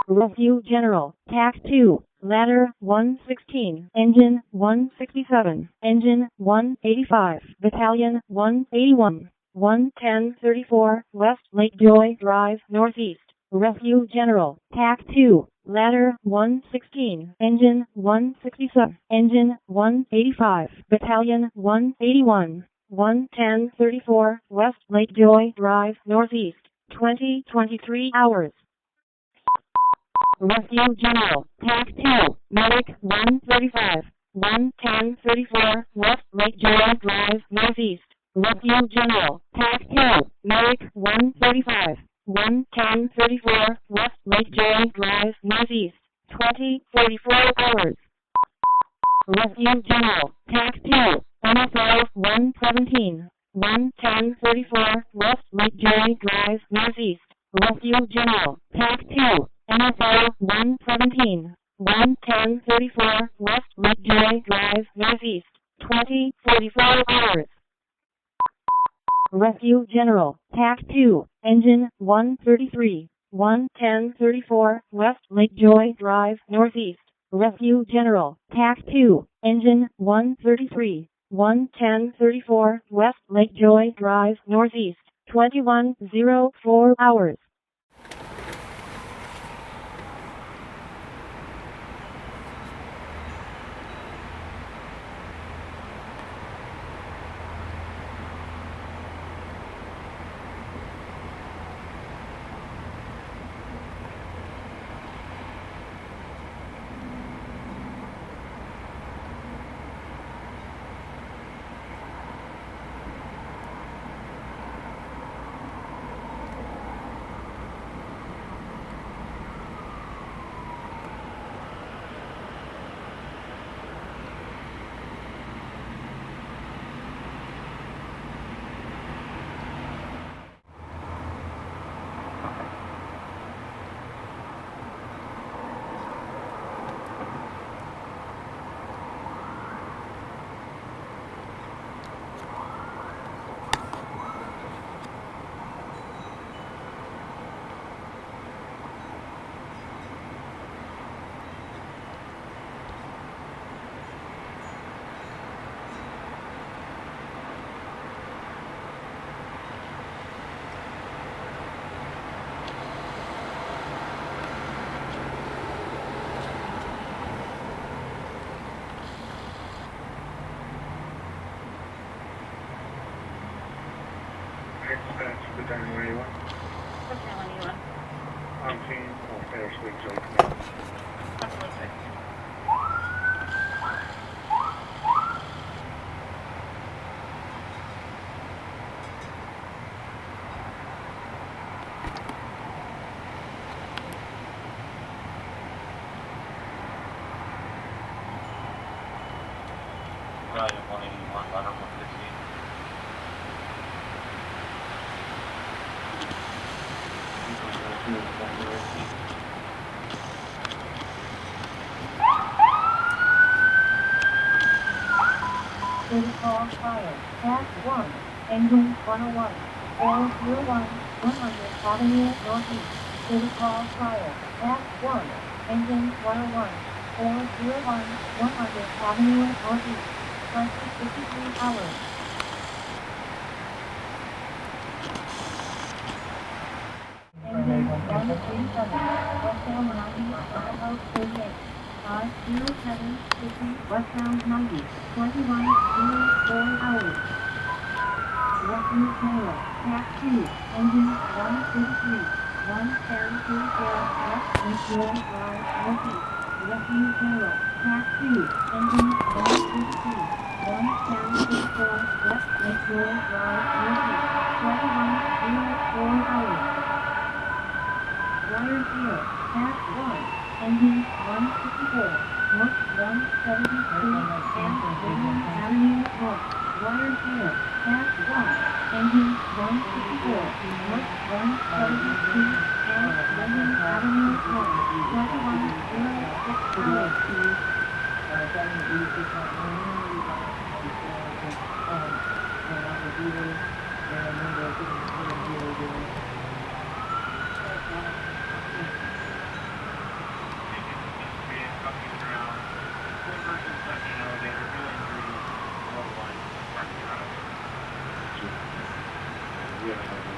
Review General, TAC 2, Ladder 116, Engine 167, Engine 185, Battalion 181, 11034, West Lake Joy Drive, Northeast. Review General, TAC 2, Ladder 116, Engine 167, Engine 185, Battalion 181, 11034, West Lake Joy Drive, Northeast, 2023 hours. Review General, TAC 2, Medic 135, 11034, West Lake Joy Drive, Northeast. Review General, TAC 2, Medic 135, 11034, West Lake Joy Drive, Northeast, 2044 hours. Review General, TAC 2, MSO117, 11034, West Lake Joy Drive, Northeast. Review General, TAC 2, MSO117, 11034, West Lake Joy Drive, Northeast, 2044 hours. Review General, TAC 2, Engine 133, 11034, West Lake Joy Drive, Northeast. Review General, TAC 2, Engine 133, 11034, West Lake Joy Drive, Northeast, 2104 hours. Dispatch, Battalion 181. Battalion 181. On scene, all fair swing zone command. Absolutely. Battalion 181, ladder 115. Critical fire, TAC 1, Engine 101, 401, 100 Avenue Northeast. Critical fire, TAC 1, Engine 101, 401, 100 Avenue Northeast, 2053 hours. Engine 137, westbound 90, Idaho 38, 507, 50, westbound 90, 2104 hours. Rescue General, TAC 2, Engine 133, 11034, West Lake Joy Drive, Northeast. Rescue General, TAC 2, Engine 133, 11034, West Lake Joy Drive, Northeast, 2104 hours. Wires here, TAC 1, Engine 164, North 172, and Redmond Avenue North. Wires here, TAC 1, Engine 164, North 172, and Redmond Avenue North. 2106 hours. Yeah,